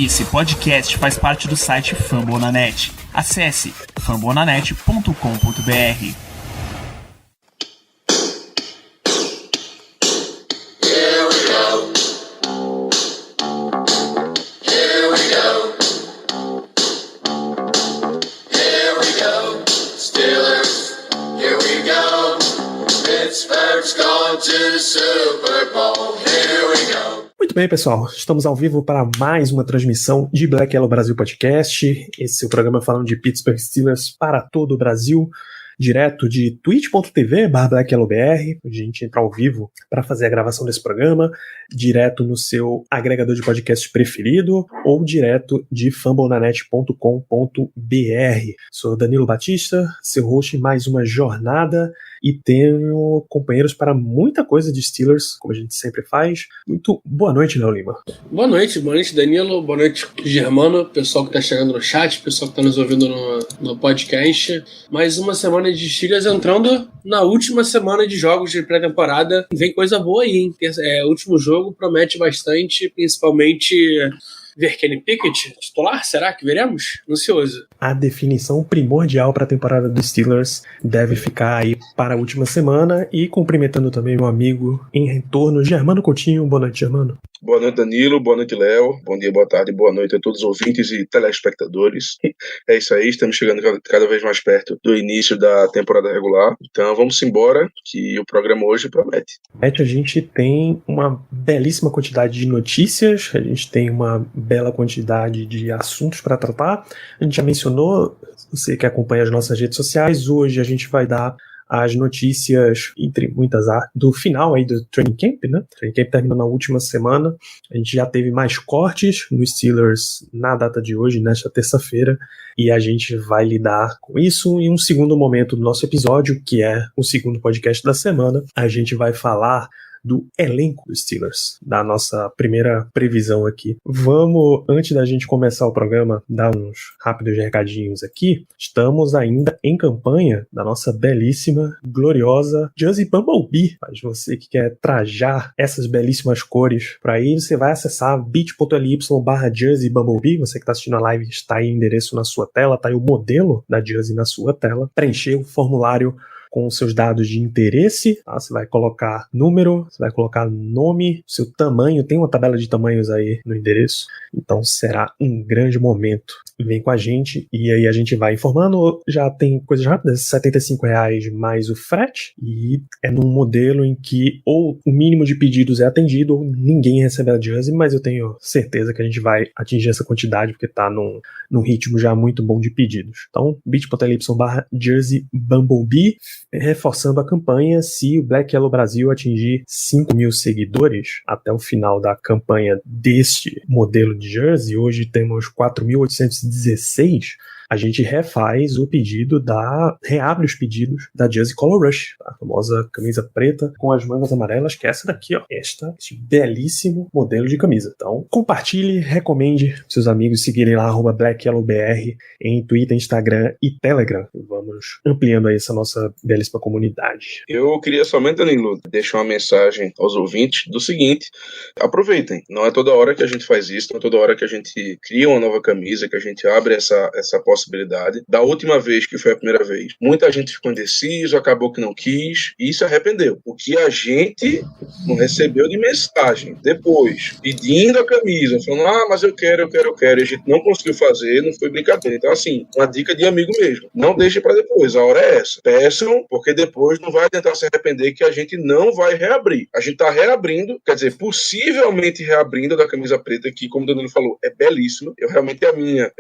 Esse podcast faz parte do site Fambonanet. Acesse fambonanet.com.br. Muito bem, pessoal. Estamos ao vivo para mais uma transmissão de Black Yellow Brasil Podcast. Esse é o programa falando de Pittsburgh Steelers para todo o Brasil, direto de twitch.tv/BlackYellowBR, onde a gente entra ao vivo para fazer a gravação desse programa, direto no seu agregador de podcast preferido ou direto de fambonanet.com.br. Sou Danilo Batista, seu host em mais uma jornada e tenho companheiros para muita coisa de Steelers, como a gente sempre faz. Muito boa noite, Léo Lima. Boa noite, Danilo, boa noite, Germano, pessoal que está chegando no chat, pessoal que está nos ouvindo no podcast. Mais uma semana de Steelers entrando na última semana de jogos de pré-temporada. Vem coisa boa aí, hein? O último jogo promete bastante, principalmente ver Kenny Pickett titular, será que veremos? Ansioso. A definição primordial para a temporada dos Steelers deve ficar aí para a última semana, e cumprimentando também meu amigo em retorno, Germano Coutinho. Boa noite, Germano. Boa noite, Danilo. Boa noite, Léo. Bom dia, boa tarde, boa noite a todos os ouvintes e telespectadores. É isso aí, estamos chegando cada vez mais perto do início da temporada regular. Então vamos embora, que o programa hoje promete. A gente tem uma belíssima quantidade de notícias, a gente tem uma bela quantidade de assuntos para tratar. A gente já mencionou, você que acompanha as nossas redes sociais, hoje a gente vai dar as notícias, entre muitas, do final aí do Training Camp, né? O Training Camp terminou na última semana. A gente já teve mais cortes nos Steelers na data de hoje, nesta terça-feira, e a gente vai lidar com isso. Em um segundo momento do nosso episódio, que é o segundo podcast da semana, a gente vai falar do elenco dos Steelers, da nossa primeira previsão aqui. Vamos, antes da gente começar o programa, dar uns rápidos recadinhos aqui. Estamos ainda em campanha da nossa belíssima, gloriosa Jersey Bumblebee. Mas você que quer trajar essas belíssimas cores para ir, você vai acessar bit.ly/Jersey Bumblebee. Você que está assistindo a live, está aí o endereço na sua tela, está aí o modelo da Jersey na sua tela. Preencher o formulário com os seus dados de interesse, tá? Você vai colocar número, você vai colocar nome, seu tamanho, tem uma tabela de tamanhos aí no endereço, então será um grande momento. Vem com a gente e aí a gente vai informando. Já tem coisas rápidas, R$75 mais o frete, e é num modelo em que ou o mínimo de pedidos é atendido ou ninguém recebe a Jersey, mas eu tenho certeza que a gente vai atingir essa quantidade porque tá num ritmo já muito bom de pedidos. Então, bit.ly/Jersey Bumblebee, reforçando a campanha. Se o Black Yellow Brasil atingir 5.000 seguidores até o final da campanha deste modelo de jersey, hoje temos 4.816, a gente refaz o pedido reabre os pedidos da Jersey Color Rush, a famosa camisa preta com as mangas amarelas, que é essa daqui, ó. Este belíssimo modelo de camisa. Então, compartilhe, recomende seus amigos seguirem lá, @BlackYellowBR, em Twitter, Instagram e Telegram. Vamos ampliando aí essa nossa belíssima comunidade. Eu queria somente, Danilo, deixar uma mensagem aos ouvintes do seguinte: aproveitem. Não é toda hora que a gente faz isso, não é toda hora que a gente cria uma nova camisa, que a gente abre essa possibilidade. Da última vez, que foi a primeira vez, muita gente ficou indeciso, acabou que não quis e se arrependeu. O que a gente não recebeu de mensagem depois, pedindo a camisa, falando, mas eu quero, e a gente não conseguiu fazer, não foi brincadeira. Então, assim, uma dica de amigo mesmo. Não deixe para depois, a hora é essa. Peçam, porque depois não vai tentar se arrepender, que a gente não vai reabrir. A gente tá reabrindo, quer dizer, possivelmente reabrindo da camisa preta, que, como o Danilo falou, é belíssima. Eu realmente, a minha,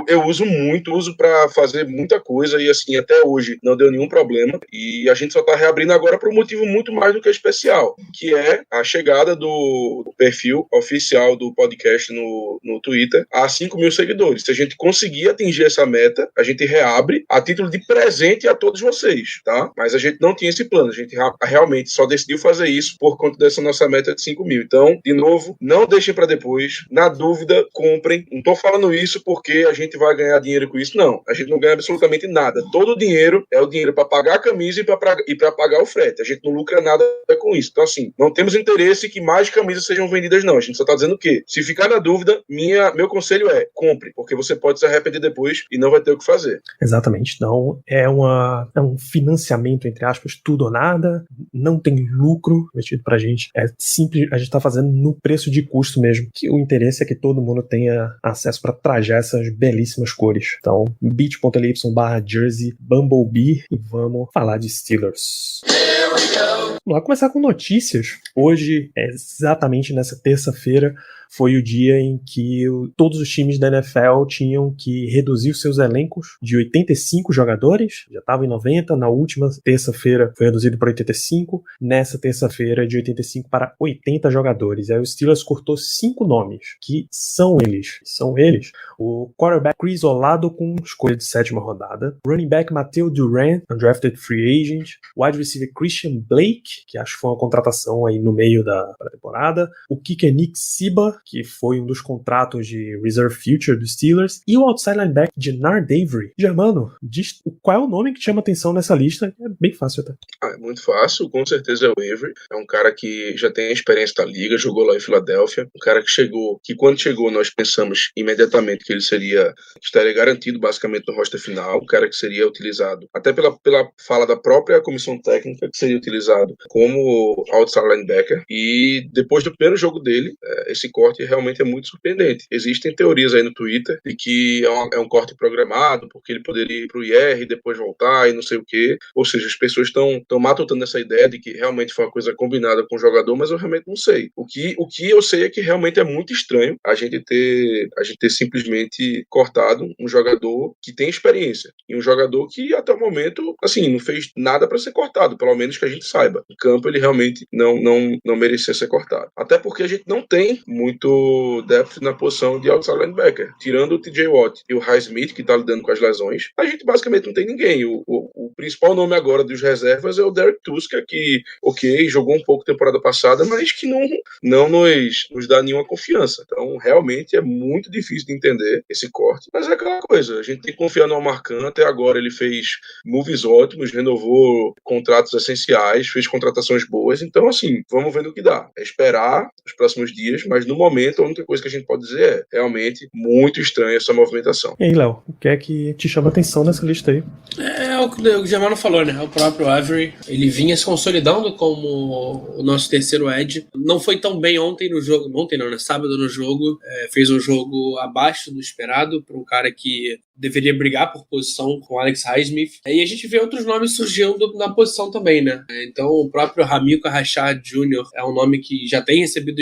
eu uso muito, uso pra fazer muita coisa e assim, até hoje não deu nenhum problema, e a gente só tá reabrindo agora por um motivo muito mais do que especial, que é a chegada do perfil oficial do podcast no Twitter a 5.000 seguidores. Se a gente conseguir atingir essa meta, a gente reabre a título de presente a todos vocês, tá? Mas a gente não tinha esse plano, a gente realmente só decidiu fazer isso por conta dessa nossa meta de 5.000. Então, de novo, não deixem pra depois, na dúvida, comprem. Não tô falando isso porque a gente vai ganhar dinheiro dinheiro com isso. Não, a gente não ganha absolutamente nada. Todo o dinheiro é o dinheiro para pagar a camisa e para pagar o frete. A gente não lucra nada com isso. Então, assim, não temos interesse que mais camisas sejam vendidas, não. A gente só tá dizendo que, se ficar na dúvida, meu conselho é compre, porque você pode se arrepender depois e não vai ter o que fazer. Exatamente. Então, é um financiamento, entre aspas, tudo ou nada. Não tem lucro investido pra gente. É simples, a gente tá fazendo no preço de custo mesmo. Que o interesse é que todo mundo tenha acesso para trajar essas belíssimas cores. Então, bit.ly/jersey Bumblebee e vamos falar de Steelers. Vamos lá começar com notícias. Hoje, exatamente nessa terça-feira, foi o dia em que todos os times da NFL tinham que reduzir os seus elencos de 85 jogadores, já estava em 90, na última terça-feira foi reduzido para 85, nessa terça-feira de 85 para 80 jogadores. Aí o Steelers cortou 5 nomes, que são eles, o quarterback Chris Olado com escolha de 7ª rodada, running back Mateo Duran, undrafted free agent, wide receiver Christian Blake, que acho que foi uma contratação aí no meio da temporada, o kicker Nick Siba, que foi um dos contratos de Reserve Future dos Steelers, e o outside linebacker Genard Avery. Germano, diz qual é o nome que chama atenção nessa lista? É bem fácil até. É muito fácil, com certeza é o Avery. É um cara que já tem experiência da liga, jogou lá em Filadélfia. Um cara que quando chegou nós pensamos imediatamente que ele estaria garantido basicamente no roster final. Um cara que seria utilizado, até pela fala da própria comissão técnica, que seria utilizado como outside linebacker. E depois do primeiro jogo dele, esse corte realmente é muito surpreendente. Existem teorias aí no Twitter de que é um corte programado, porque ele poderia ir pro IR e depois voltar e não sei o quê. Ou seja, as pessoas estão matutando essa ideia de que realmente foi uma coisa combinada com o jogador, mas eu realmente não sei. O que eu sei é que realmente é muito estranho a gente ter simplesmente cortado um jogador que tem experiência. E um jogador que até o momento, assim, não fez nada para ser cortado, pelo menos que a gente saiba. Em campo ele realmente não merecia ser cortado. Até porque a gente não tem muito depth na posição de outside linebacker. Tirando o TJ Watt e o Highsmith, que tá lidando com as lesões, a gente basicamente não tem ninguém. O principal nome agora dos reservas é o Derek Tuska, que, jogou um pouco temporada passada, mas que não nos dá nenhuma confiança. Então, realmente é muito difícil de entender esse corte. Mas é aquela coisa, a gente tem que confiar no Amarcan. Até agora ele fez moves ótimos, renovou contratos essenciais, fez contratações boas. Então, assim, vamos ver no que dá. É esperar os próximos dias, mas no momento a única coisa que a gente pode dizer é realmente muito estranha essa movimentação. E aí, Léo, o que é que te chama atenção nessa lista aí? É o que o Germano falou, né? O próprio Avery, ele vinha se consolidando como o nosso terceiro edge. Não foi tão bem ontem no jogo, sábado no jogo. Fez um jogo abaixo do esperado para um cara que deveria brigar por posição com Alex Highsmith. E a gente vê outros nomes surgindo na posição também, né? Então o próprio Hamilcar Rashad Jr. é um nome que já tem recebido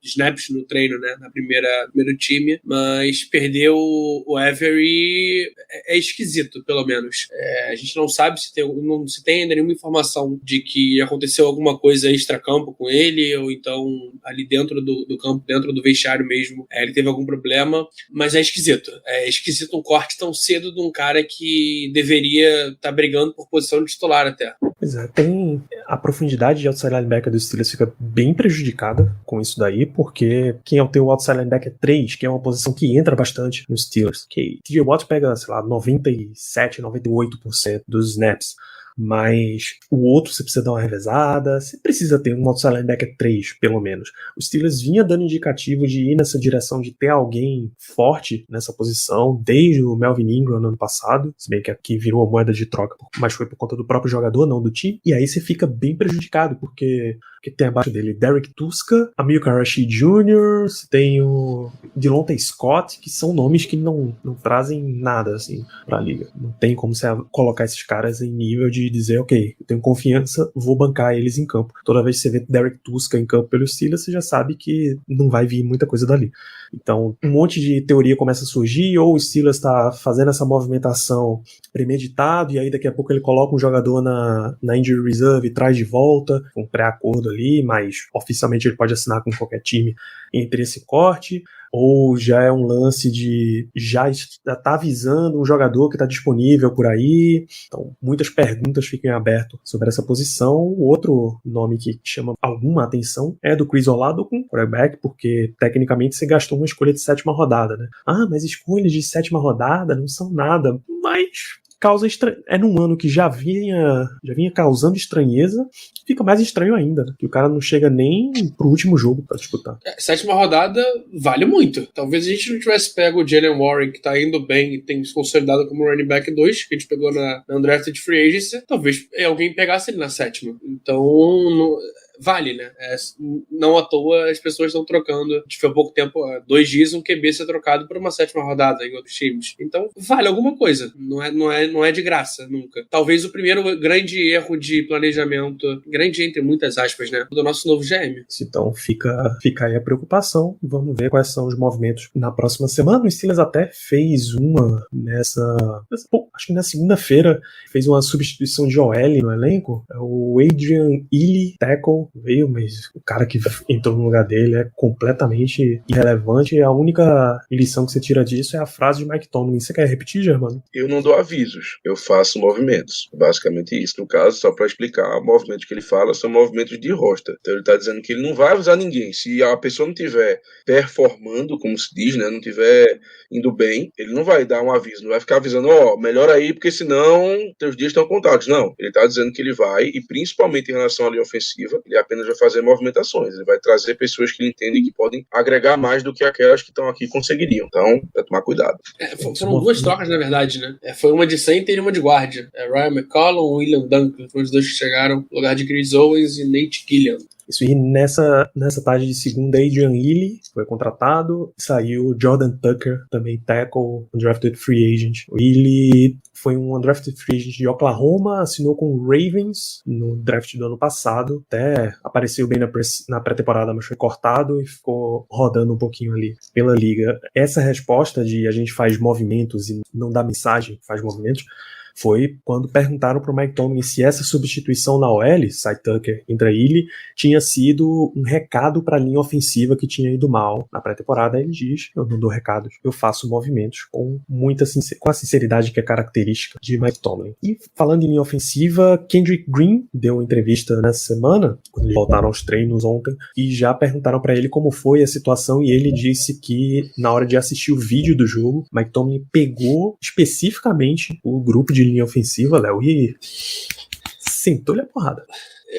snaps no treino, né? Na primeiro time, mas perdeu o Avery é esquisito, pelo menos. A gente não sabe se tem ainda nenhuma informação de que aconteceu alguma coisa extra-campo com ele, ou então ali dentro do campo, dentro do vestiário mesmo, ele teve algum problema, mas é esquisito. É esquisito um corte tão cedo de um cara que deveria estar brigando por posição de titular até. Pois é, tem a profundidade de outside linebacker dos Steelers fica bem prejudicada com isso daí, porque quem é o teu outside linebacker 3, que é uma posição que entra bastante nos Steelers, que TJ Watt pega, sei lá, 97, 98% dos snaps, mas o outro você precisa dar uma revezada, você precisa ter um outside linebacker 3, pelo menos. O Steelers vinha dando indicativo de ir nessa direção, de ter alguém forte nessa posição, desde o Melvin Ingram no ano passado, se bem que aqui virou a moeda de troca, mas foi por conta do próprio jogador, não do time, e aí você fica bem prejudicado, porque tem abaixo dele Derek Tuska, Hamilcar Rashad Jr., você tem o Delonte Scott, que são nomes que não trazem nada, assim, pra liga. Não tem como você colocar esses caras em nível de dizer, ok, eu tenho confiança, vou bancar eles em campo. Toda vez que você vê Derek Tuska em campo pelo Steelers, você já sabe que não vai vir muita coisa dali. Então, um monte de teoria começa a surgir, ou o Steelers está fazendo essa movimentação premeditado, e aí daqui a pouco ele coloca um jogador na injury reserve e traz de volta, com pré-acordo ali, mas oficialmente ele pode assinar com qualquer time entre esse corte, ou já é um lance de já tá avisando um jogador que está disponível por aí. Então, muitas perguntas ficam abertas sobre essa posição. O outro nome que chama alguma atenção é do Chris Olave, quarterback, porque tecnicamente você gastou uma escolha de 7ª rodada, né? Mas escolhas de 7ª rodada não são nada, mas é num ano que já vinha causando estranheza, fica mais estranho ainda, né? Que o cara não chega nem pro último jogo pra disputar. 7ª rodada vale muito. Talvez a gente não tivesse pego o Jalen Warren, que tá indo bem e tem se consolidado como running back 2, que a gente pegou na undrafted free agency, talvez alguém pegasse ele na 7ª. Então, vale, né? Não à toa as pessoas estão trocando. A gente foi há pouco tempo, há 2 dias, um QB ser trocado por uma 7ª rodada em outros times. Então, vale alguma coisa. Não é de graça, nunca. Talvez o primeiro grande erro de planejamento, grande entre muitas aspas, né? Do nosso novo GM. Então, fica aí a preocupação. Vamos ver quais são os movimentos na próxima semana. O Steelers até fez uma acho que na segunda-feira, fez uma substituição de OL no elenco. O Adrian Ely, tackle, veio, mas o cara que entrou no lugar dele é completamente irrelevante, e a única lição que você tira disso é a frase de Mike Tomlin. Você quer repetir, Germano? Eu não dou avisos, eu faço movimentos. Basicamente isso. No caso, só para explicar, movimentos que ele fala são movimentos de roster. Então ele está dizendo que ele não vai avisar ninguém. Se a pessoa não estiver performando, como se diz, né, não estiver indo bem, ele não vai dar um aviso, não vai ficar avisando, melhor aí, porque senão teus dias estão contados. Não, ele está dizendo que ele vai, e principalmente em relação à linha ofensiva, ele apenas vai fazer movimentações, ele vai trazer pessoas que ele entende que podem agregar mais do que aquelas que estão aqui conseguiriam. Então, é tomar cuidado. Foram 2 trocas, na verdade, né? Foi uma de center e uma de guarda. Ryan McCollum e William Duncan foram os 2 que chegaram no lugar de Chris Owens e Nate Gilliam. Isso, e nessa tarde de segunda, Adrian Ely foi contratado, saiu Jordan Tucker, também tackle, undrafted free agent. O Ely foi um undrafted free agent de Oklahoma, assinou com o Ravens no draft do ano passado, até apareceu bem na pré-temporada, mas foi cortado e ficou rodando um pouquinho ali pela liga. Essa resposta de a gente faz movimentos e não dá mensagem, faz movimentos, foi quando perguntaram para o Mike Tomlin se essa substituição na OL, Cy Tucker entra Ely, tinha sido um recado para a linha ofensiva que tinha ido mal na pré-temporada. Ele diz: eu não dou recados, eu faço movimentos com a sinceridade que é característica de Mike Tomlin. E falando em linha ofensiva, Kendrick Green deu uma entrevista nessa semana, quando eles voltaram aos treinos ontem, e já perguntaram para ele como foi a situação, e ele disse que na hora de assistir o vídeo do jogo, Mike Tomlin pegou especificamente o grupo de linha ofensiva, Léo, e sentou-lhe a porrada.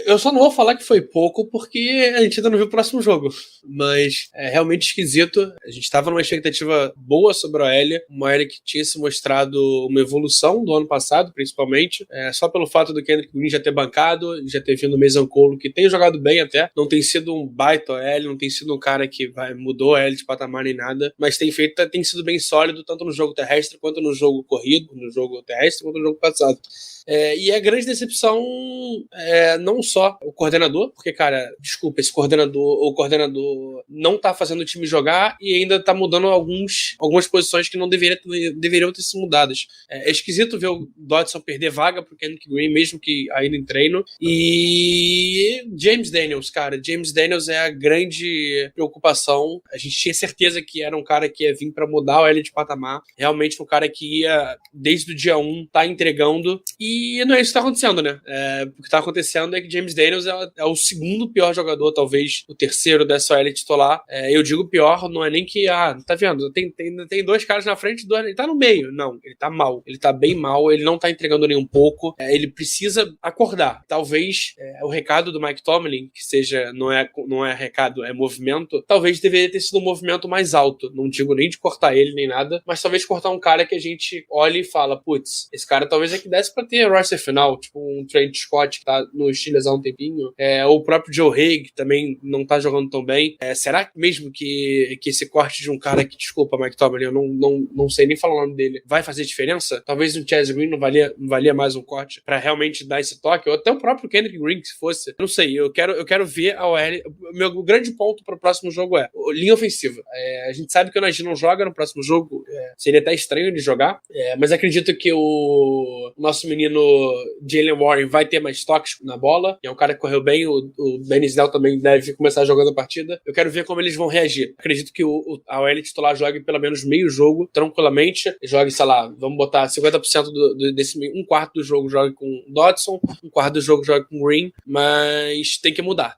Eu só não vou falar que foi pouco, porque a gente ainda não viu o próximo jogo. Mas é realmente esquisito. A gente estava numa expectativa boa sobre a OL, uma OL que tinha se mostrado uma evolução do ano passado, principalmente. Só pelo fato do Kendrick Green já ter bancado, já ter vindo o Mason Cole, que tem jogado bem até. Não tem sido um baita OL, não tem sido um cara que mudou a OL de patamar nem nada, mas tem sido bem sólido, tanto no jogo terrestre quanto no jogo corrido, no jogo terrestre quanto no jogo passado. E a grande decepção não só o coordenador, porque, cara, desculpa, o coordenador não tá fazendo o time jogar e ainda tá mudando algumas posições que não deveriam ter sido mudadas. É esquisito ver o Dodson perder vaga pro Kendrick Green, mesmo que ainda em treino. E James Daniels, cara, James Daniels é a grande preocupação. A gente tinha certeza que era um cara que ia vir pra mudar o L de patamar, realmente um cara que ia, desde o dia 1, tá entregando, e não é isso que tá acontecendo, né? O que tá acontecendo é que James Daniels é o segundo pior jogador, talvez o terceiro dessa OL titular. Eu digo pior, não é nem que, tá vendo, tem 2 caras na frente, ele tá no meio. Não, ele tá mal. Ele tá bem mal, ele não tá entregando nem um pouco. Ele precisa acordar. Talvez o recado do Mike Tomlin, que seja, não é recado, é movimento, talvez deveria ter sido um movimento mais alto. Não digo nem de cortar ele, nem nada, mas talvez cortar um cara que a gente olha e fala, putz, esse cara talvez é que desse pra ter roster final, tipo um Trent Scott que tá no Steelers há um tempinho, ou o próprio Joe Haig, que também não tá jogando tão bem. Será mesmo que esse corte de um cara que, desculpa, Mike Tomlin, eu não sei nem falar o nome dele, vai fazer diferença? Talvez um Chaz Green não valia mais um corte pra realmente dar esse toque, ou até o próprio Kendrick Green, se fosse. Não sei, eu quero ver a OL. O meu grande ponto pro próximo jogo linha ofensiva. A gente sabe que o Najee não joga no próximo jogo, seria até estranho de jogar, mas acredito que o nosso menino Jalen Warren vai ter mais toques na bola, é um cara que correu bem, o Benny Snell também deve começar jogando a partida. Eu quero ver como eles vem reagir. Acredito que a OL titular jogue pelo menos meio jogo, tranquilamente, jogue, sei lá, vamos botar 50% desse um quarto do jogo jogue com Dodson, um quarto do jogo jogue com Green, mas tem que mudar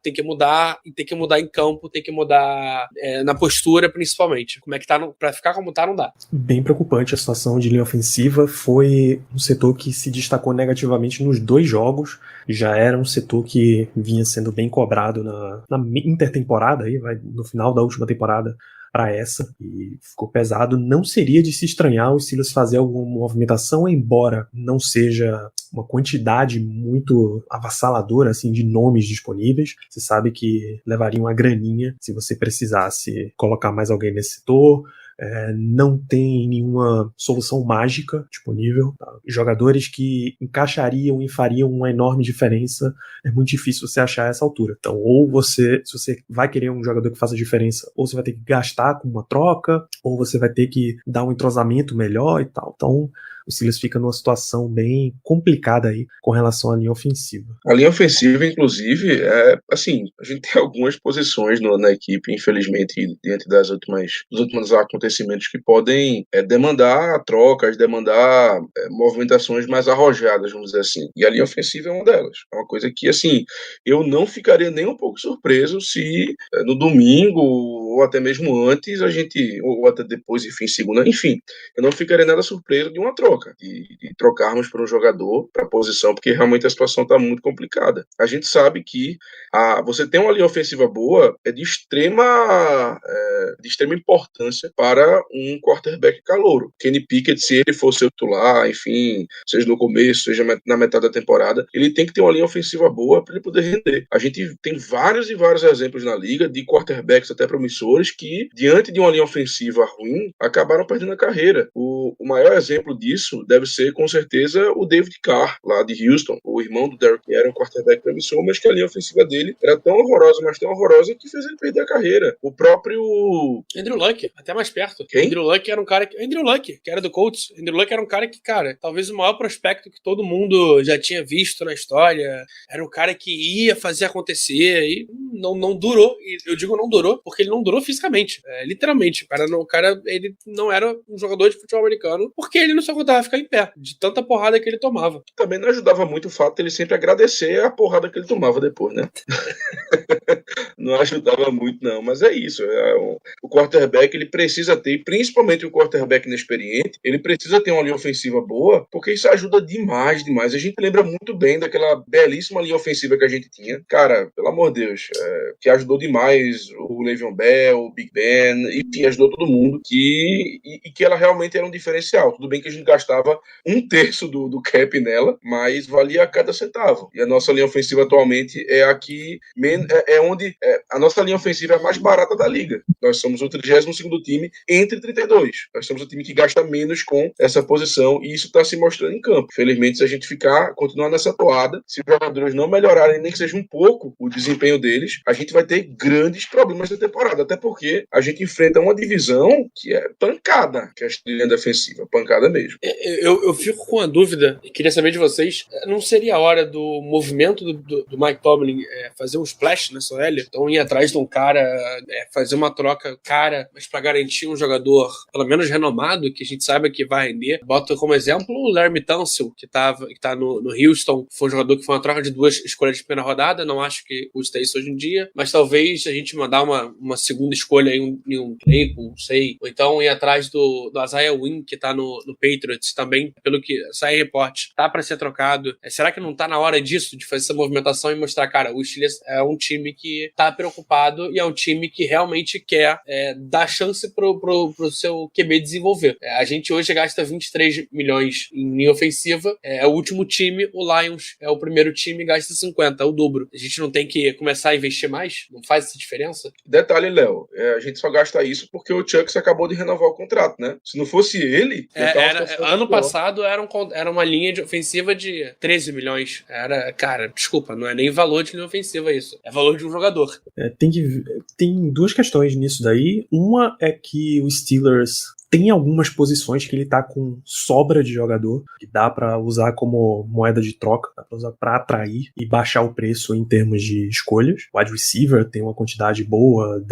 e tem que mudar em campo, tem que mudar na postura, principalmente. Como é que tá, pra ficar como tá, não dá. Bem preocupante a situação de linha ofensiva, foi um setor que se destacou negativamente nos 2 jogos, já era um setor que vinha sendo bem cobrado na intertemporada, aí, no final da última temporada para essa, e ficou pesado. Não seria de se estranhar o Steelers fazer alguma movimentação, embora não seja uma quantidade muito avassaladora assim, de nomes disponíveis. Você sabe que levaria uma graninha se você precisasse colocar mais alguém nesse setor. Não tem nenhuma solução mágica disponível. Tá? Jogadores que encaixariam e fariam uma enorme diferença, é muito difícil você achar a essa altura. Então, se você vai querer um jogador que faça diferença, ou você vai ter que gastar com uma troca, ou você vai ter que dar um entrosamento melhor e tal. Então, o Steelers fica numa situação bem complicada aí com relação à linha ofensiva. A linha ofensiva, inclusive, assim, a gente tem algumas posições na equipe, infelizmente, diante dos últimos acontecimentos que podem demandar trocas, demandar movimentações mais arrojadas, vamos dizer assim. E a linha ofensiva é uma delas. É uma coisa que, assim, eu não ficaria nem um pouco surpreso se no domingo, ou até mesmo antes, ou até depois, enfim, segunda, enfim, eu não ficaria nada surpreso de uma troca. De trocarmos por um jogador para a posição, porque realmente a situação está muito complicada. A gente sabe que você ter uma linha ofensiva boa é de extrema importância para um quarterback calouro. Kenny Pickett, se ele for seu titular, enfim, seja no começo, seja na metade da temporada, ele tem que ter uma linha ofensiva boa para ele poder render. A gente tem vários e vários exemplos na liga de quarterbacks até promissores que, diante de uma linha ofensiva ruim, acabaram perdendo a carreira. O maior exemplo disso deve ser, com certeza, o David Carr, lá de Houston, o irmão do Derek, que era um quarterback promissor, mas que a linha ofensiva dele era tão horrorosa, mas tão horrorosa, que fez ele perder a carreira. O próprio Andrew Luck, até mais perto. Quem? Andrew Luck era um cara Andrew Luck, que era do Colts. Andrew Luck era um cara que, cara, talvez o maior prospecto que todo mundo já tinha visto na história. Era um cara que ia fazer acontecer e não durou. E eu digo não durou, porque ele não durou fisicamente. Literalmente. O cara, ele não era um jogador de futebol americano, porque ele não só contava ficar em pé, de tanta porrada que ele tomava. Também não ajudava muito o fato de ele sempre agradecer a porrada que ele tomava depois, né? Não ajudava muito, não. Mas é isso. O quarterback, ele precisa ter, principalmente o quarterback inexperiente, ele precisa ter uma linha ofensiva boa, porque isso ajuda demais. A gente lembra muito bem daquela belíssima linha ofensiva que a gente tinha. Cara, pelo amor de Deus, que ajudou demais o Le'Veon Bell, o Big Ben, enfim, ajudou todo mundo, e que ela realmente era um diferencial. Tudo bem que a gente gastava 1/3 do cap nela, mas valia a cada centavo. E a nossa linha ofensiva atualmente é aqui, onde a nossa linha ofensiva é a mais barata da liga. Nós somos o 32º time entre 32. Nós somos o time que gasta menos com essa posição, e isso está se mostrando em campo. Infelizmente, se a gente continuar nessa toada, se os jogadores não melhorarem nem que seja um pouco o desempenho deles, a gente vai ter grandes problemas na temporada, até porque a gente enfrenta uma divisão que é pancada, que é a linha defensiva, pancada mesmo. Eu fico com a dúvida, e queria saber de vocês, não seria a hora do movimento do Mike Tomlin fazer um splash nessa OL? Então ir atrás de um cara, fazer uma troca cara, mas para garantir um jogador pelo menos renomado, que a gente saiba que vai render. Boto como exemplo o Laremy Tunsil, que tá no Houston, foi um jogador que foi uma troca de 2 escolhas de primeira rodada, não acho que custa isso hoje em dia, mas talvez a gente mandar uma segunda escolha em um play, não sei, ou então ir atrás do Isaiah Wynn, que tá no Patriots também, pelo que sai report, tá para ser trocado. Será que não tá na hora disso, de fazer essa movimentação e mostrar, cara, o Steelers é um time que tá preocupado e é um time que realmente quer dar chance pro seu QB desenvolver. A gente hoje gasta 23 milhões em linha ofensiva, é o último time, o Lions é o primeiro time, gasta 50, é o dobro. A gente não tem que começar a investir mais? Não faz essa diferença? Detalhe, Léo, a gente só gasta isso porque o Chucks acabou de renovar o contrato, né? Se não fosse ele... ano passado era uma linha de ofensiva de 13 milhões. Cara, desculpa, não é nem valor de linha ofensiva isso. É valor de um jogador. Tem 2 questões nisso daí. Uma é que o Steelers Tem algumas posições que ele tá com sobra de jogador, que dá pra usar como moeda de troca, dá pra usar pra atrair e baixar o preço em termos de escolhas. Wide receiver tem uma quantidade boa,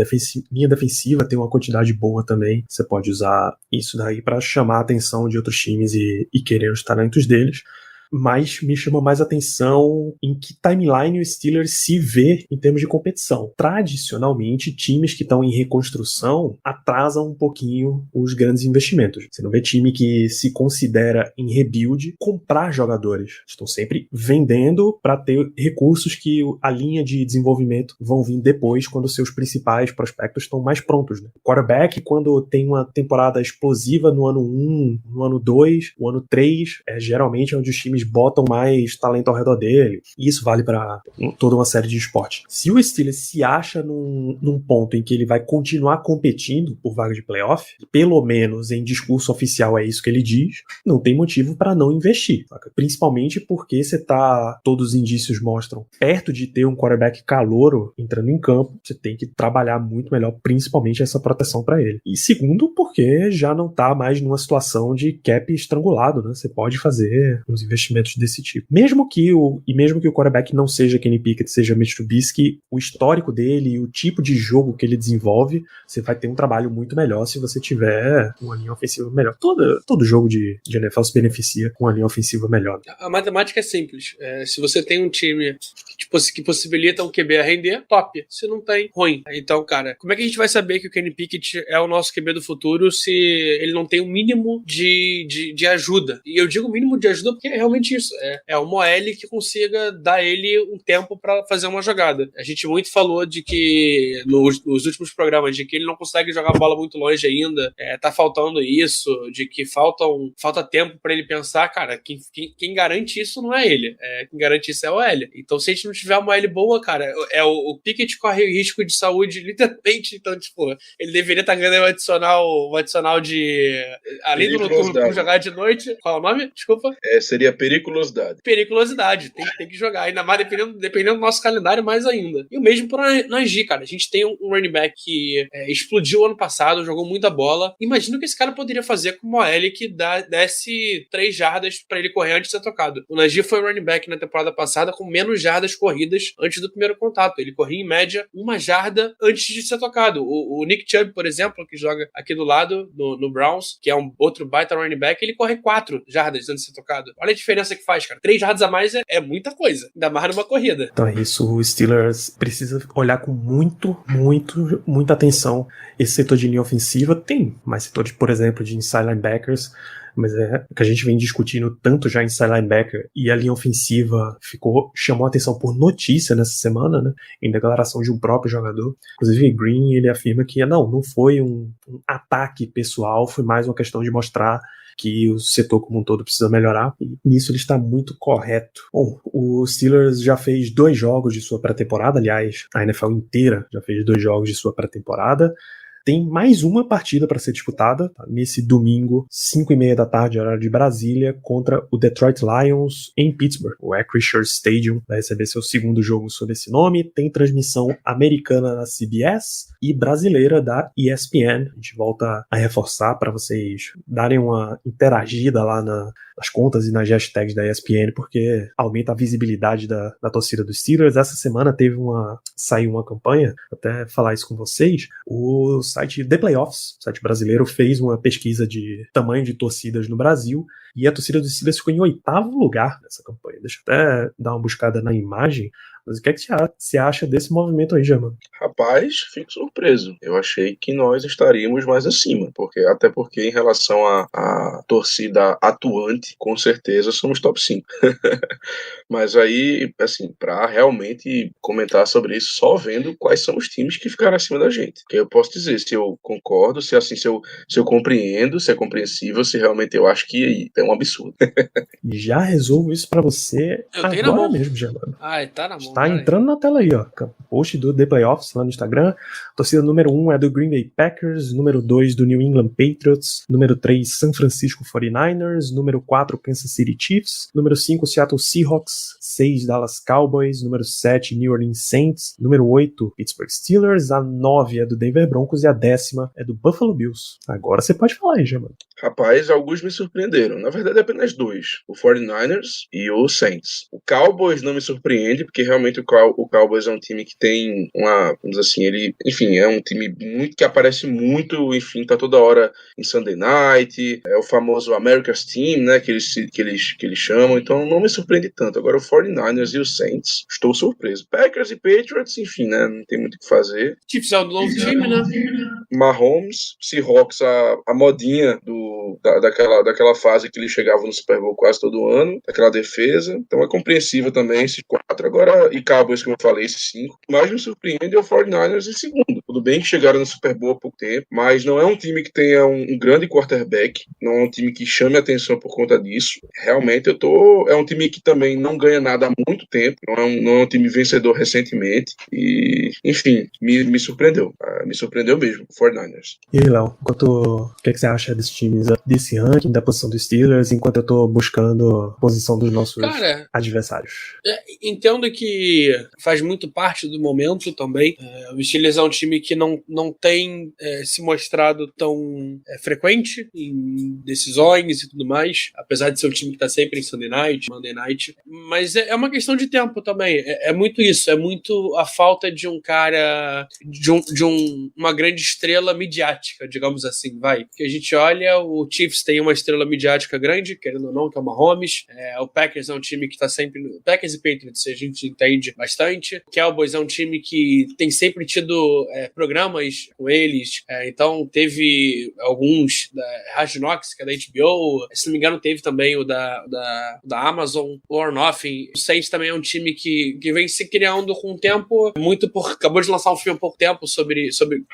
linha defensiva tem uma quantidade boa também. Você pode usar isso daí pra chamar a atenção de outros times e querer os talentos deles. Mas me chama mais atenção em que timeline o Steelers se vê em termos de competição. Tradicionalmente, times que estão em reconstrução atrasam um pouquinho os grandes investimentos. Você não vê time que se considera em rebuild comprar jogadores. Estão sempre vendendo para ter recursos que a linha de desenvolvimento vão vir depois, quando seus principais prospectos estão mais prontos. Né? O quarterback, quando tem uma temporada explosiva no ano 1, no ano 2, no ano 3, geralmente é onde os times botam mais talento ao redor dele. E isso vale para toda uma série de esportes. Se o Steelers se acha num ponto em que ele vai continuar competindo por vaga de playoff, pelo menos em discurso oficial é isso que ele diz, não tem motivo para não investir. Saca? Principalmente porque você tá, todos os indícios mostram, perto de ter um quarterback calouro entrando em campo, você tem que trabalhar muito melhor, principalmente essa proteção para ele. E segundo, porque já não tá mais numa situação de cap estrangulado, né? Você pode fazer uns investimentos desse tipo. Mesmo que o quarterback não seja Kenny Pickett, seja Mitch Trubisky, o histórico dele e o tipo de jogo que ele desenvolve, você vai ter um trabalho muito melhor se você tiver uma linha ofensiva melhor. Todo jogo de NFL se beneficia com uma linha ofensiva melhor. A matemática é simples. Se você tem um time que possibilita um QB a render, top. Se não tem, ruim. Então, cara, como é que a gente vai saber que o Kenny Pickett é o nosso QB do futuro se ele não tem o mínimo de ajuda? E eu digo mínimo de ajuda porque é realmente isso. É uma OL que consiga dar ele um tempo pra fazer uma jogada. A gente muito falou de que nos últimos programas, de que ele não consegue jogar a bola muito longe ainda, tá faltando isso, de que falta tempo pra ele pensar. Cara, quem garante isso não é ele. Quem garante isso é a OL. Então, se a gente não tiver uma OL boa, cara, o Pickett corre risco de saúde literalmente. Então, tipo, ele deveria estar ganhando um adicional de além do noturno por jogar de noite. Qual é o nome? Desculpa. Seria periculosidade. Periculosidade. Tem que jogar. Ainda mais dependendo do nosso calendário, mais ainda. E o mesmo para Najee, cara. A gente tem um running back que explodiu ano passado, jogou muita bola. Imagina o que esse cara poderia fazer com uma OL que desse 3 jardas para ele correr antes de ser tocado. O Najee foi running back na temporada passada com menos jardas corridas antes do primeiro contato. Ele corria em média 1 jarda antes de ser tocado. O Nick Chubb, por exemplo, que joga aqui do lado no Browns, que é um outro baita running back, ele corre 4 jardas antes de ser tocado. Olha a diferença que faz, cara. 3 jardas a mais é muita coisa. Ainda mais numa corrida. Então é isso. O Steelers precisa olhar com muita atenção esse setor de linha ofensiva. Tem mais setores, por exemplo, de inside linebackers, mas é que a gente vem discutindo tanto já em inside linebacker, e a linha ofensiva chamou a atenção por notícia nessa semana, né, em declaração de um próprio jogador. Inclusive, Green, ele afirma que não foi um ataque pessoal, foi mais uma questão de mostrar que o setor como um todo precisa melhorar, e nisso ele está muito correto. Bom, o Steelers já fez 2 jogos de sua pré-temporada, aliás, a NFL inteira já fez 2 jogos de sua pré-temporada. Tem mais uma partida para ser disputada, tá? Nesse domingo, 5h30 da tarde, horário de Brasília, contra o Detroit Lions em Pittsburgh. O Acrisure Stadium vai receber seu segundo jogo sob esse nome. Tem transmissão americana na CBS e brasileira da ESPN. A gente volta a reforçar para vocês darem uma interagida lá nas contas e nas hashtags da ESPN, porque aumenta a visibilidade da torcida dos Steelers. Essa semana saiu uma campanha, até falar isso com vocês, o site The Playoffs, o site brasileiro, fez uma pesquisa de tamanho de torcidas no Brasil, e a torcida dos Steelers ficou em 8º lugar nessa campanha. Deixa eu até dar uma buscada na imagem. Mas o que é que você acha desse movimento aí, Germano? Rapaz, fico surpreso. Eu achei que nós estaríamos mais acima, até porque em relação à torcida atuante, com certeza somos top 5. Mas aí, assim, para realmente comentar sobre isso, só vendo quais são os times que ficaram acima da gente. Que eu posso dizer se eu concordo, se eu compreendo, se é compreensível, se realmente eu acho que é um absurdo. E já resolvo isso para você agora mesmo, Germano. Ai, tá na mão. Tá entrando na tela aí, ó. Post do The Playoffs lá no Instagram. Torcida número 1 é do Green Bay Packers, número 2 do New England Patriots, número 3 San Francisco 49ers, número 4 Kansas City Chiefs, número 5 Seattle Seahawks, 6 Dallas Cowboys, número 7 New Orleans Saints, número 8 Pittsburgh Steelers, a 9 é do Denver Broncos e a 10ª é do Buffalo Bills. Agora você pode falar aí, Germano. Rapaz, alguns me surpreenderam. Na verdade, apenas dois. O 49ers e o Saints. O Cowboys não me surpreende, porque realmente o Cowboys é um time que tem vamos dizer assim, é um time muito que aparece muito, enfim, tá toda hora em Sunday Night, é o famoso America's Team, né, que eles chamam, então não me surpreende tanto. Agora o 49ers e o Saints, estou surpreso. Packers e Patriots, enfim, né, não tem muito o que fazer. Chiefs é o novo time, né? Mahomes, Seahawks, a modinha daquela fase que ele chegava no Super Bowl quase todo ano, daquela defesa, então é compreensível também esses 4. Agora, e Cowboys, como eu falei, esses 5. Mais me surpreende é o 49ers em segundo. Tudo bem que chegaram no Super Bowl há pouco tempo, mas não é um time que tenha um grande quarterback, não é um time que chame a atenção por conta disso. Realmente é um time que também não ganha nada há muito tempo, não é um time vencedor recentemente, e enfim, me surpreendeu. Me surpreendeu mesmo, o 49ers. E aí, Léo, o que você acha desses times, desse ranking, da posição dos Steelers, enquanto eu tô buscando a posição dos nossos adversários? Entendo que faz muito parte do momento também. O Steelers é um time que não tem se mostrado tão frequente em decisões e tudo mais, apesar de ser um time que tá sempre em Sunday Night, Monday Night, mas é uma questão de tempo também. É muito isso, é muito a falta de um cara, uma grande estrela midiática, digamos assim, vai. Que a gente olha, o Chiefs tem uma estrela midiática grande, querendo ou não, que é o Mahomes. O Packers é um time que tá sempre... Packers e Patriots a gente entende bastante. O Cowboys é um time que tem sempre tido programas com eles. Então teve alguns da Hard Knocks, que é da HBO. Se não me engano, teve também o da Amazon, o Or Nothing. O Saints também é um time que vem se criando com o tempo, acabou de lançar um filme há pouco tempo sobre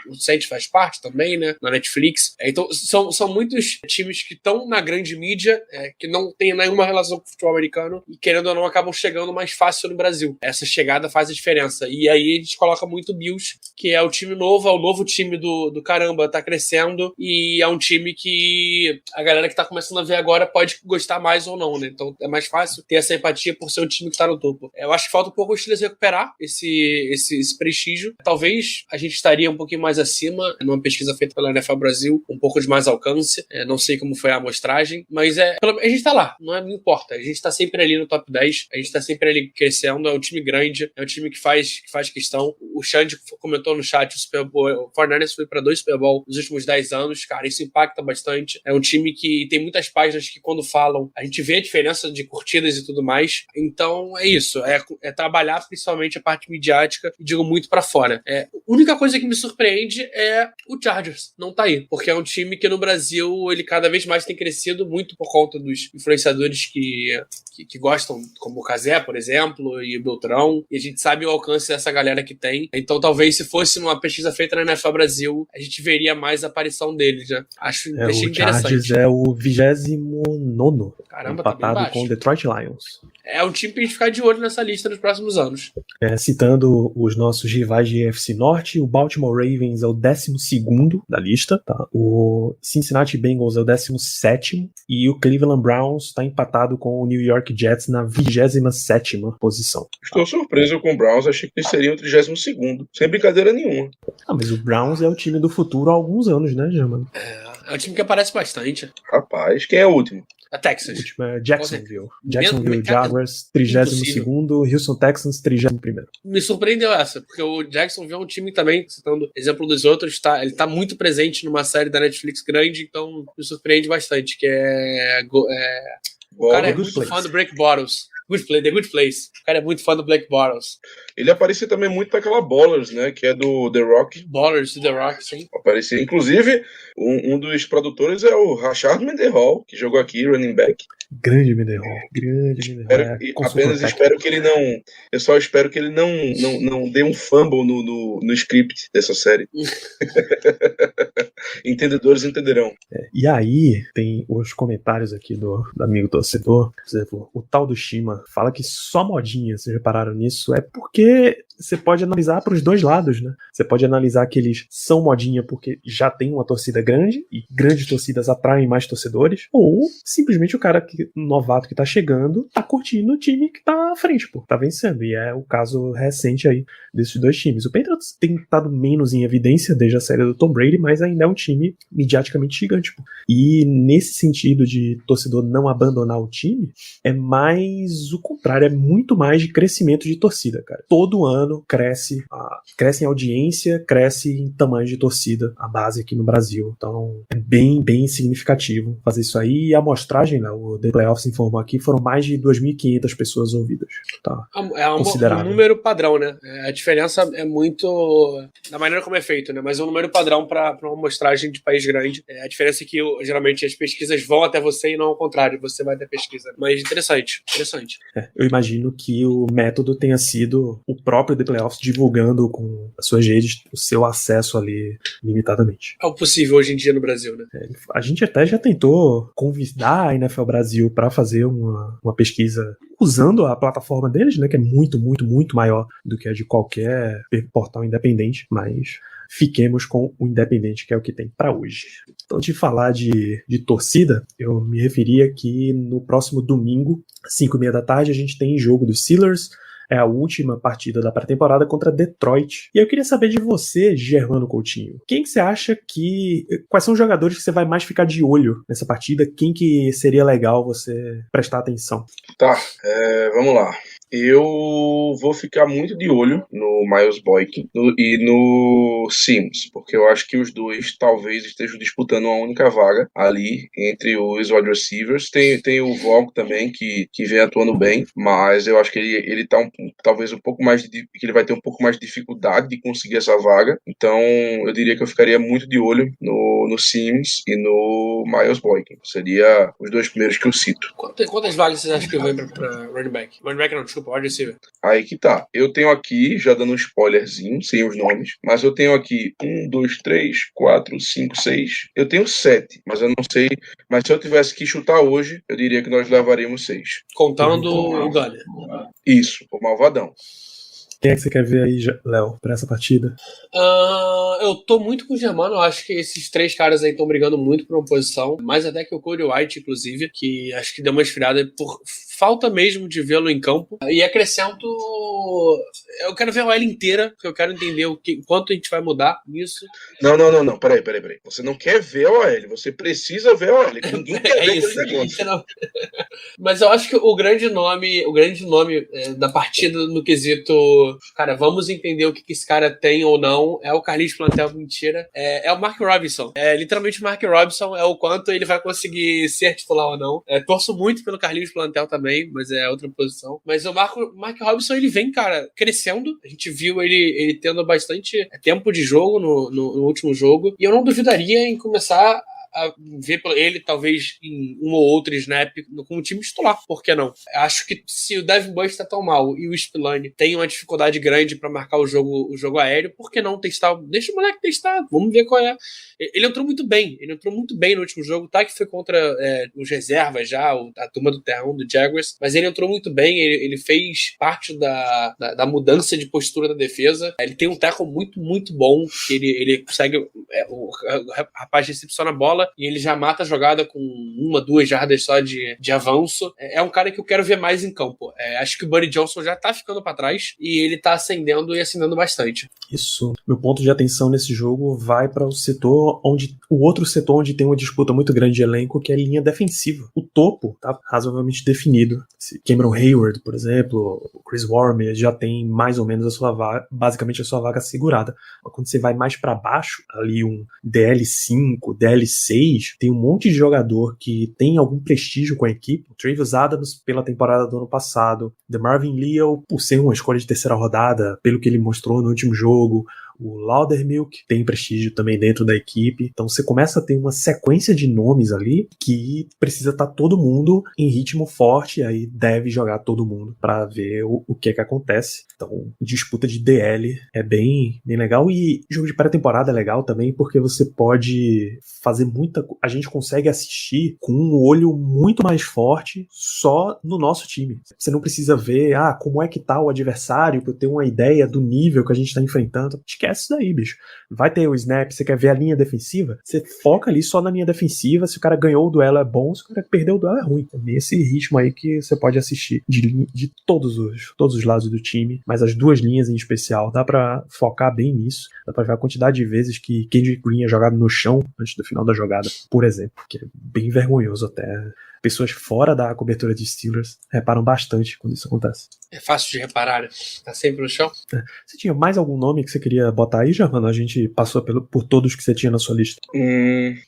o Saints, faz parte também, né, na Netflix. Então são muitos times que estão na grande mídia, que não tem nenhuma relação com o futebol americano e, querendo ou não, acabam chegando mais fácil no Brasil. Essa chegada faz a diferença. E aí a gente coloca muito o Bills, que é o time novo, é o novo time do caramba, tá crescendo, e é um time que a galera que tá começando a ver agora pode gostar mais ou não, né? Então é mais fácil ter essa empatia por ser um time que tá no topo. Eu acho que falta um pouco o Steelers recuperar esse prestígio. Talvez a gente estaria um pouquinho mais acima, numa pesquisa feita pela NFL Brasil, um pouco de mais alcance. Não sei como foi a amostragem, mas a gente tá lá, não importa. A gente tá sempre ali no top 10, a gente tá sempre ali crescendo, é um time grande, é um time que faz questão. O Xande comentou no chat, o Super Bowl, o 49ers foi pra 2 Super Bowl nos últimos 10 anos, cara, isso impacta bastante. É um time que tem muitas páginas que, quando falam, a gente vê a diferença de curtidas e tudo mais. Então é isso, é trabalhar principalmente a parte midiática, e digo muito pra fora. A única coisa que me surpreende é o Chargers não tá aí, porque é um time que no Brasil ele cada vez mais tem crescido, muito por conta dos influenciadores que gostam, como o Cazé, por exemplo, e o Beltrão, e a gente sabe o alcance dessa galera que tem. Então talvez, se fosse uma pesquisa feita na NFL Brasil, a gente veria mais a aparição deles, né? Achei interessante. O Chargers é o 29º, caramba, empatado tá com o Detroit Lions. É um time pra gente ficar de olho nessa lista nos próximos anos. Citando os nossos rivais de AFC Norte, o Baltimore Ravens é o 12º da lista, tá? O Cincinnati Bengals é o 17º e o Cleveland Browns está empatado com o New York Jets na 27ª posição. Estou surpreso com o Browns, achei que eles seriam o 32º, sem brincadeira nenhuma. Mas o Browns é o time do futuro há alguns anos, né, Germano? É um time que aparece bastante. Rapaz, quem é o último? A Texas. O último é Jacksonville. Jacksonville Jaguars, 32º, Houston Texans, 31º. Me surpreendeu essa, porque o Jacksonville é um time também, citando exemplo dos outros, ele tá muito presente numa série da Netflix grande, então me surpreende bastante, que o cara é muito fã do Black Bottles. The Good Place. O cara é muito fã do Black Bottles. Ele aparecia também muito naquela Ballers, né? Que é do The Rock. Ballers do The Rock, sim. Aparecia. Inclusive, um dos produtores é o Rashard Mendenhall, que jogou aqui, running back. Grande Menderhol. Apenas espero que ele não. Eu só espero que ele não dê um fumble no script dessa série. Entendedores entenderão. E aí, tem os comentários aqui do amigo torcedor. Por exemplo, o tal do Shima fala que só modinha, vocês repararam nisso? É porque você pode analisar para os dois lados, né? Você pode analisar que eles são modinha porque já tem uma torcida grande e grandes torcidas atraem mais torcedores, ou simplesmente o cara novato que tá chegando tá curtindo o time que tá à frente, pô, tá vencendo. E é o caso recente aí desses dois times. O Patriots tem estado menos em evidência desde a série do Tom Brady, mas ainda é um time mediaticamente gigante, pô. E nesse sentido de torcedor não abandonar o time, é mais o contrário, é muito mais de crescimento de torcida, cara. Todo ano cresce em audiência, cresce em tamanho de torcida, a base aqui no Brasil. Então é bem significativo fazer isso aí. E a amostragem, né, o The Playoffs informou aqui, foram mais de 2.500 pessoas ouvidas. Tá, um número padrão, né? A diferença é muito da maneira como é feito, né? Mas é um número padrão para uma amostragem de país grande. A diferença é que geralmente as pesquisas vão até você e não ao contrário, você vai até pesquisa. Mas interessante. Eu imagino que o método tenha sido o próprio The Playoffs divulgando com as suas redes o seu acesso ali limitadamente. É o possível hoje em dia no Brasil, né? A gente até já tentou convidar a NFL Brasil para fazer uma pesquisa usando a plataforma deles, né, que é muito maior do que a de qualquer portal independente, mas fiquemos com o independente, que é o que tem para hoje. Então, de falar de torcida, eu me referia que no próximo domingo, 5h30 da tarde, a gente tem jogo dos Steelers. É a última partida da pré-temporada contra Detroit. E eu queria saber de você, Germano Coutinho. Quem que você acha que... Quais são os jogadores que você vai mais ficar de olho nessa partida? Quem que seria legal você prestar atenção? Tá, vamos lá. Eu vou ficar muito de olho no Miles Boykin e no Sims, porque eu acho que os dois talvez estejam disputando uma única vaga ali entre os wide receivers. Tem o Vaughn também, que vem atuando bem, mas eu acho que ele tá talvez um pouco mais que ele vai ter um pouco mais de dificuldade de conseguir essa vaga. Então eu diria que eu ficaria muito de olho no Sims e no Miles Boykin. Seria os dois primeiros que eu cito. Quantas vagas vocês acham que vem pra running back? Running back não, desculpa, wide receiver. Aí que tá. Eu tenho aqui, já dando um spoilerzinho, sem os nomes, mas eu tenho aqui 1, 2, 3, 4, 5, 6. Eu tenho 7, mas eu não sei. Mas se eu tivesse que chutar hoje, eu diria que nós levaríamos 6. Contando o Gunner. Isso, o malvadão. Quem é que você quer ver aí, Léo, pra essa partida? Eu tô muito com o Germano. Eu acho que esses três caras aí estão brigando muito por uma posição. Mais até que o Cody White, inclusive, que acho que deu uma esfriada por falta mesmo de vê-lo em campo. E acrescento... Eu quero ver a OL inteira, porque eu quero entender quanto a gente vai mudar nisso. Não. Peraí. Você não quer ver a OL, você precisa ver a OL. Ninguém quer ver esse negócio. Mas eu acho que o grande nome da partida no quesito... Cara, vamos entender o que esse cara tem ou não. É o Carlinhos Plantel, mentira. É o Mark Robinson. Literalmente o Mark Robinson é o quanto ele vai conseguir ser titular ou não. Torço muito pelo Carlinhos Plantel também, mas é outra posição. Mas o Mark Robinson, ele vem, cara, crescendo. A gente viu ele tendo bastante tempo de jogo no último jogo. E eu não duvidaria em começar a ver ele talvez em um ou outro snap com o time titular, por que não? Acho que se o Devin Bush tá tão mal e o Spillane tem uma dificuldade grande pra marcar o jogo aéreo, por que não testar? Deixa o moleque testar, vamos ver qual é. Ele entrou muito bem no último jogo, tá? Que foi contra os reservas já, a turma do terrão, do Jaguars, mas ele entrou muito bem, ele fez parte da mudança de postura da defesa. Ele tem um tackle muito bom, que ele consegue, o rapaz recepciona a bola e ele já mata a jogada com 1, 2 jardas só de avanço. É um cara que eu quero ver mais em campo. Acho que o Buddy Johnson já tá ficando pra trás e ele tá acendendo bastante. Isso. Meu ponto de atenção nesse jogo vai para o outro setor onde tem uma disputa muito grande de elenco, que é a linha defensiva. O topo tá razoavelmente definido. Cameron Hayward, por exemplo, o Chris Wormley já tem mais ou menos basicamente a sua vaga segurada. Mas quando você vai mais para baixo, ali um DL5, DL6, tem um monte de jogador que tem algum prestígio com a equipe. O Travis Adams pela temporada do ano passado, DeMarvin Leal por ser uma escolha de terceira rodada, pelo que ele mostrou no último jogo, o Laudermilk tem prestígio também dentro da equipe. Então você começa a ter uma sequência de nomes ali que precisa estar todo mundo em ritmo forte, e aí deve jogar todo mundo para ver o que acontece. Então, disputa de DL é bem legal, e jogo de pré-temporada é legal também porque você pode fazer a gente consegue assistir com um olho muito mais forte só no nosso time. Você não precisa ver, como é que tá o adversário, pra eu ter uma ideia do nível que a gente tá enfrentando. Esquece isso daí, bicho. Vai ter o snap, você quer ver a linha defensiva? Você foca ali só na linha defensiva. Se o cara ganhou o duelo é bom, se o cara perdeu o duelo é ruim. Nesse ritmo aí que você pode assistir de todos os lados do time, mas as duas linhas em especial, dá pra focar bem nisso. Dá pra ver a quantidade de vezes que Kendrick Green é jogado no chão antes do final da jogada, por exemplo, que é bem vergonhoso até. Pessoas fora da cobertura de Steelers reparam bastante quando isso acontece. É fácil de reparar, né? Tá sempre no chão. Você tinha mais algum nome que você queria botar aí, Germano? A gente passou por todos que você tinha na sua lista.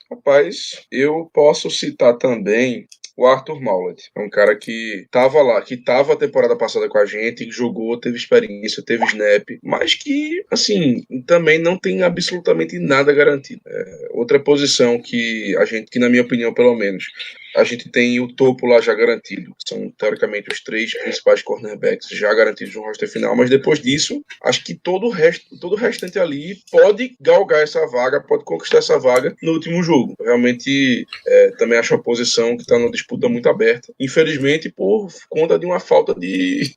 Rapaz, eu posso citar também o Arthur Maulet. É um cara que tava lá, que tava a temporada passada com a gente, jogou, teve experiência, teve snap, mas que, assim, também não tem absolutamente nada garantido. Outra posição que na minha opinião, pelo menos, a gente tem o topo lá já garantido. São, teoricamente, os 3 principais cornerbacks já garantidos no roster final, mas depois disso, acho que todo o restante ali pode galgar essa vaga, pode conquistar essa vaga no último jogo. Realmente, também acho uma posição que está numa disputa muito aberta. Infelizmente, por conta de uma falta de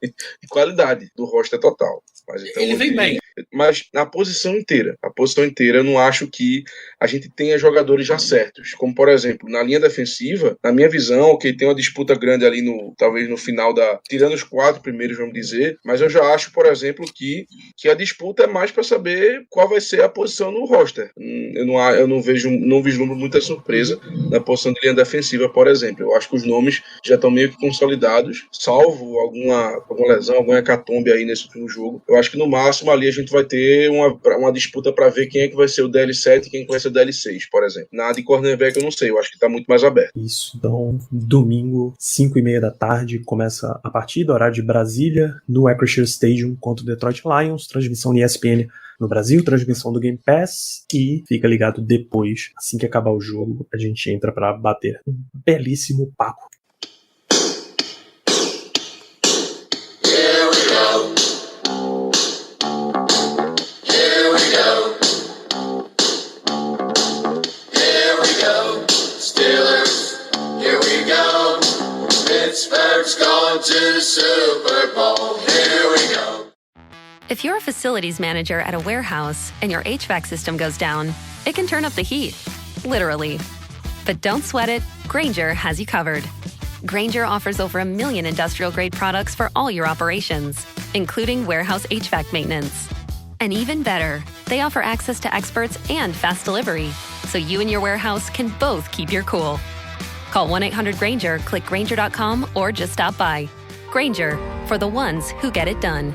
qualidade do roster total. Mas, então, ele vem bem. Mas na posição inteira, eu não acho que a gente tenha jogadores já certos. Como, por exemplo, na linha defensiva, na minha visão, tem uma disputa grande ali, talvez no final tirando os 4 primeiros, vamos dizer, mas eu já acho, por exemplo, que a disputa é mais para saber qual vai ser a posição no roster. Eu não vislumbro muita surpresa na posição de linha defensiva, por exemplo. Eu acho que os nomes já estão meio que consolidados, salvo alguma lesão, alguma hecatombe aí nesse último jogo. Eu acho que no máximo ali a gente vai ter uma disputa para ver quem é que vai ser o DL7 e quem é que vai ser o DL6, por exemplo. Na de cornerback eu não sei, eu acho que tá muito mais aberto. Isso, então domingo, 5:30 da tarde, começa a partida, horário de Brasília, no Acrisure Stadium contra o Detroit Lions, transmissão de ESPN no Brasil, transmissão do Game Pass, e fica ligado depois, assim que acabar o jogo, a gente entra para bater um belíssimo papo. Pittsburgh's going to the Super Bowl. Here we go. If you're a facilities manager at a warehouse and your HVAC system goes down, it can turn up the heat, literally. But don't sweat it, Grainger has you covered. Grainger offers over 1 million industrial-grade products for all your operations, including warehouse HVAC maintenance. And even better, they offer access to experts and fast delivery, so you and your warehouse can both keep your cool. Call 1-800-GRAINGER, click Grainger.com, or just stop by. Grainger, for the ones who get it done.